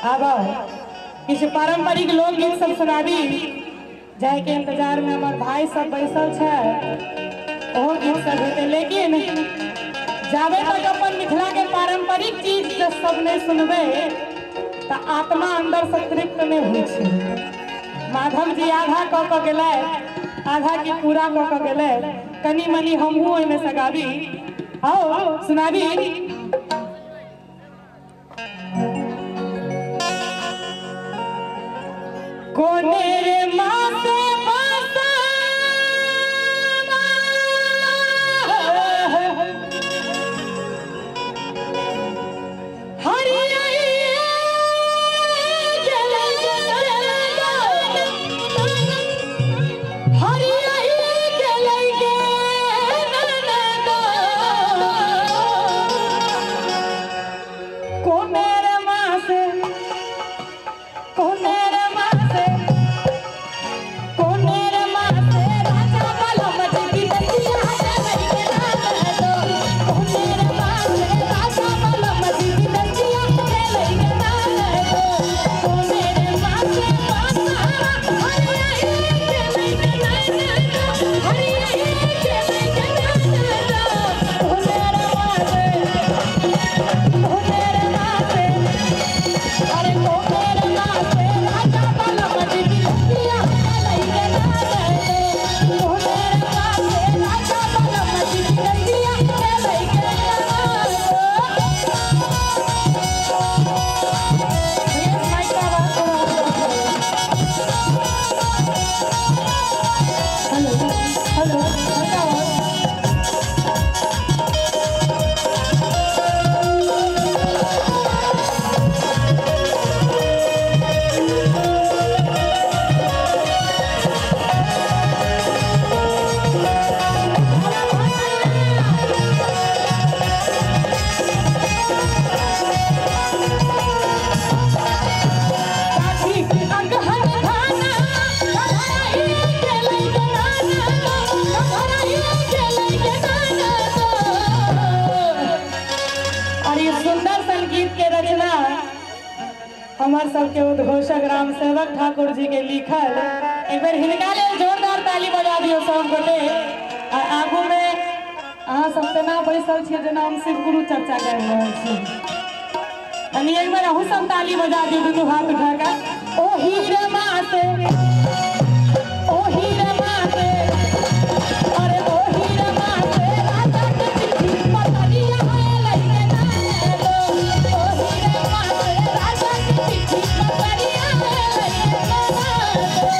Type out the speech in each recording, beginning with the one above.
अब किछु पारंपरिक लोकगीत सब सुनाबी जाए के इंतजार में हमार भाई सब बैसल छे ओहो गीत सब हेते लेकिन जाबे तक अपन मिथिला के पारंपरिक चीज सब नहीं सुनबे त आत्मा अंदर से तृप्त नहीं होइ छे। माधव जी आधा क के गेले आधा की पूरा क के गेले कनी मनी हमहू ओइ में सगाबी आओ सुनाबी। कोने रे मासे मासा हमार सबके उद्घोषक राम सेवक ठाकुर जी के लिखल एक बार हिनका लेल जोरदार ताली बजा दियो सब गोटे। आगू में अहाँ सब तना बैसल छियै जेना हम शिव गुरु चर्चा कर रहल छी तनी एक बार अहू सब ताली बजा दियो दुनू हाथ उठा के। ओ हीरे माते ओ हीरे माते अरे ओ हीरे माते राजा के चिट्ठी पतरिया है लइके नाने दो ओ हीरे माते राजा के चिट्ठी पतरिया है लइके नाने दो।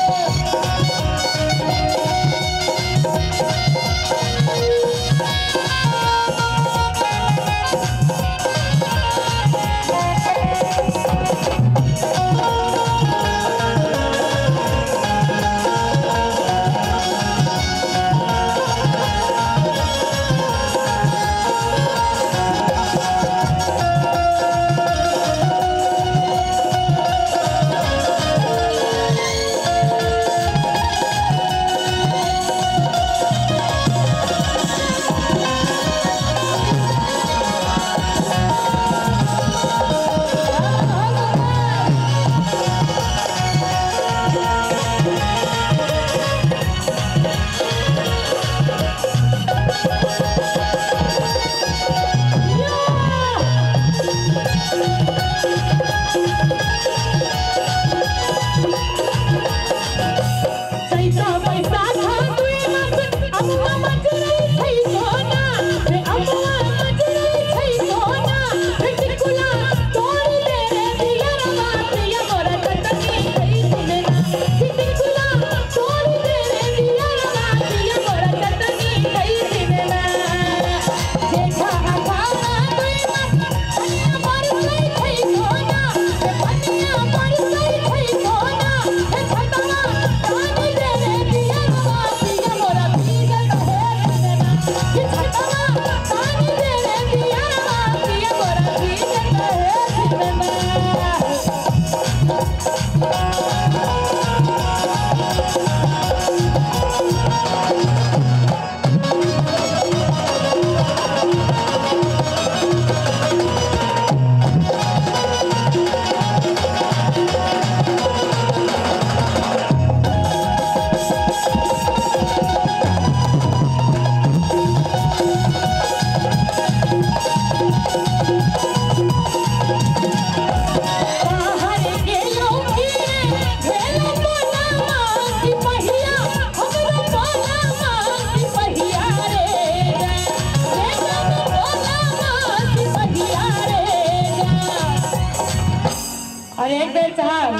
और एक बेर चाहब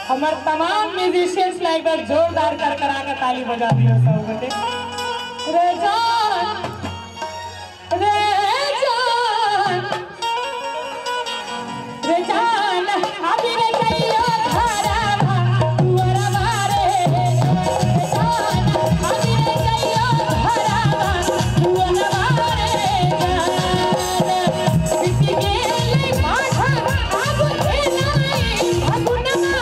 हमार तमाम म्यूजिशियंस ला एक बार जोरदार कर करा के ताली बजा दियो सब बेटे। रे जान रे जान रे जान अभी रे कइयो धारा तुअरा मारे रे जान अभी रे कइयो धारा तुअरा मारे जान किसी के ले माथा अब खेलाई भगुनमा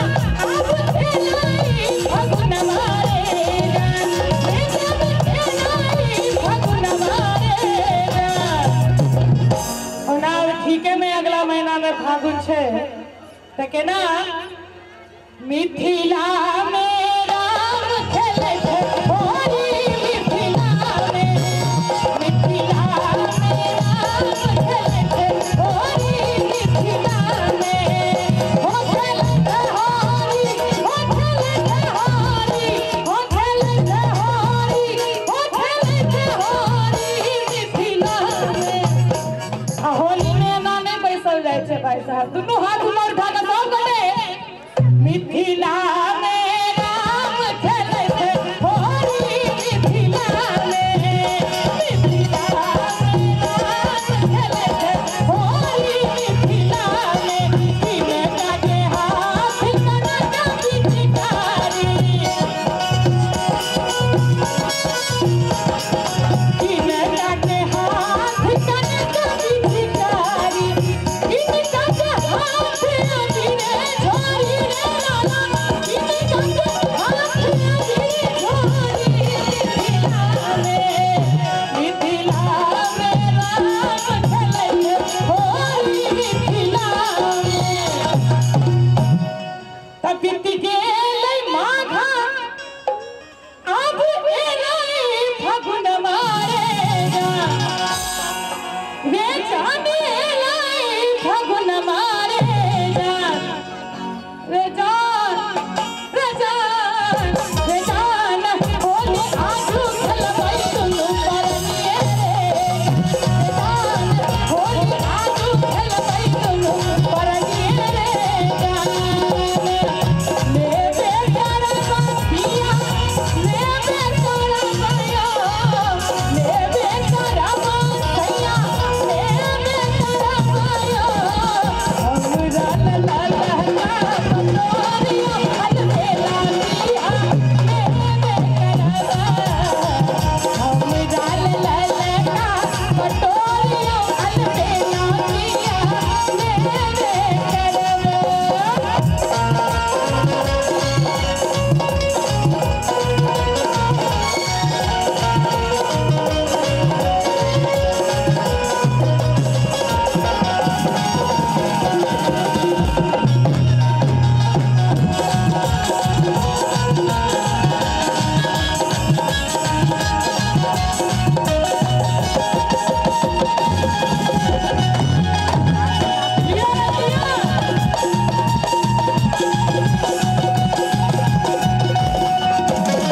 अब खेलाई भगुनमा रे जान रे जब खेलाई भगुनमा रे जान। और ना ठीक है मैं अगला महीना में फागुन छे तो केना मिथिला में राम खेले थे होली मिथिला में राम खेले थे होली मिथिला में हो खेले थे होली हो खेले थे होली हो खेले थे होली हो खेले थे होली मिथिला में। होली में ना नहीं बैसल जाए छे भाई साहब दोनों हाथ ऊपर उठा के सब बने मिथिला में राम खेले थे होली मिथिला में राम खेले थे होली मिथिला में किने काटे हाथ कना काटी चिकारी किने काटे हाथ कना काटी चिकारी किने काटे हाथ अबीरे झोरी रे लाला किने काटे हाथ अबीरे झोरी मिथिला में राम खेले थे होली मिथिला में। तब बीती गेलै माघा अब एलै फागुन मारे जान रे जाने एलै फागुन मारे जान रे जान रे जान रे जान होली आजू खेलबै दुनू परनिए रे जान होली आजू खेलबै दुनू परनिए रे जान लेबे करबा पिया लेबे करबा यो लेबे करबा सैया लेबे करबा यो हमरा ला ला ला बतोरियो अलबेला पिया लेबे करबा हमरा ला ला ला बतोरियो अलबेला पिया लेबे करबा।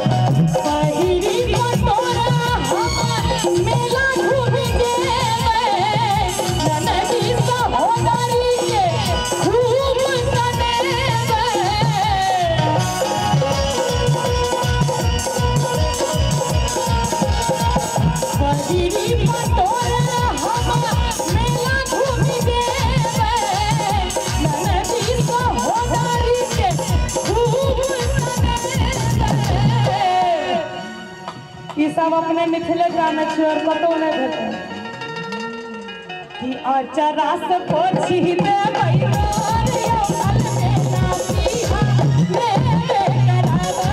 पहिरी पटोरा हमार मेला घूमी गेलै ननदी सहोदरी के खूब सनेबै पहिरी पटोरा हमार मेला घूमी गेलै ननदी सहोदरी के खूब सनेबै। ई सब अपने मिथिले ग्राम में छै और कतौ नहीं भेटै कि अचरा से पोछी देबै तोरियो अलबेला पिया लेबे करबा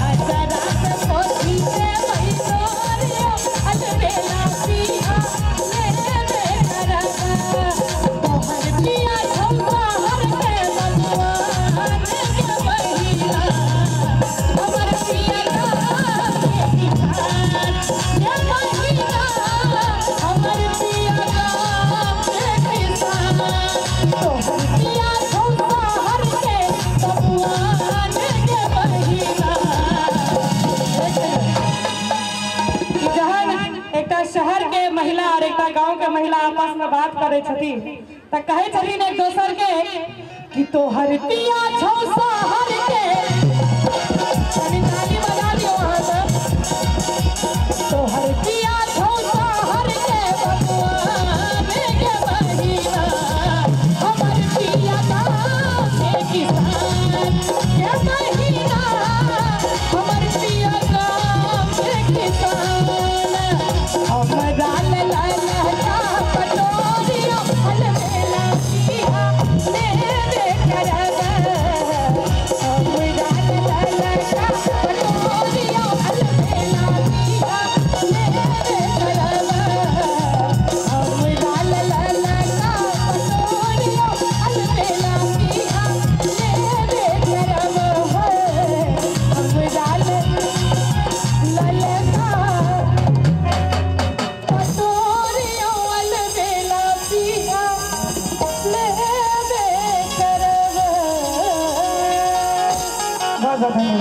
अचरा से पोछी देबै तोरियो अलबेला पिया लेबे करबा तोहर पिया छौवा हर के भगवान के बहिना हमर पिया के किसान ये बहिना हमर पिया के किसान तोहर पिया छौवा हर के भगवान के बहिना। जहन एक शहर के महिला और एक गांव के महिला आपस में बात करे छथिन त कहे छथिन एक दोसर के कि तोहर पिया छौ सहर के तनी ताली बजा दियो वहां से तोहर पिया छौ सहर के बबुआ के बहिना हमर पिया गाँव के किसान के बहिना हमर पिया गाँव के किसान हमरा लला लहका पटोरियो अलबेला पिया ले करब हमरा लला लहका पटोरियो अलबेला पिया ले करब हमरा लला लहका पटोरियो अलबेला पिया ले करब हमरा ललका पटोरियो अलबेला पिया लेबे करब। बहुत बहुत धन्यवाद।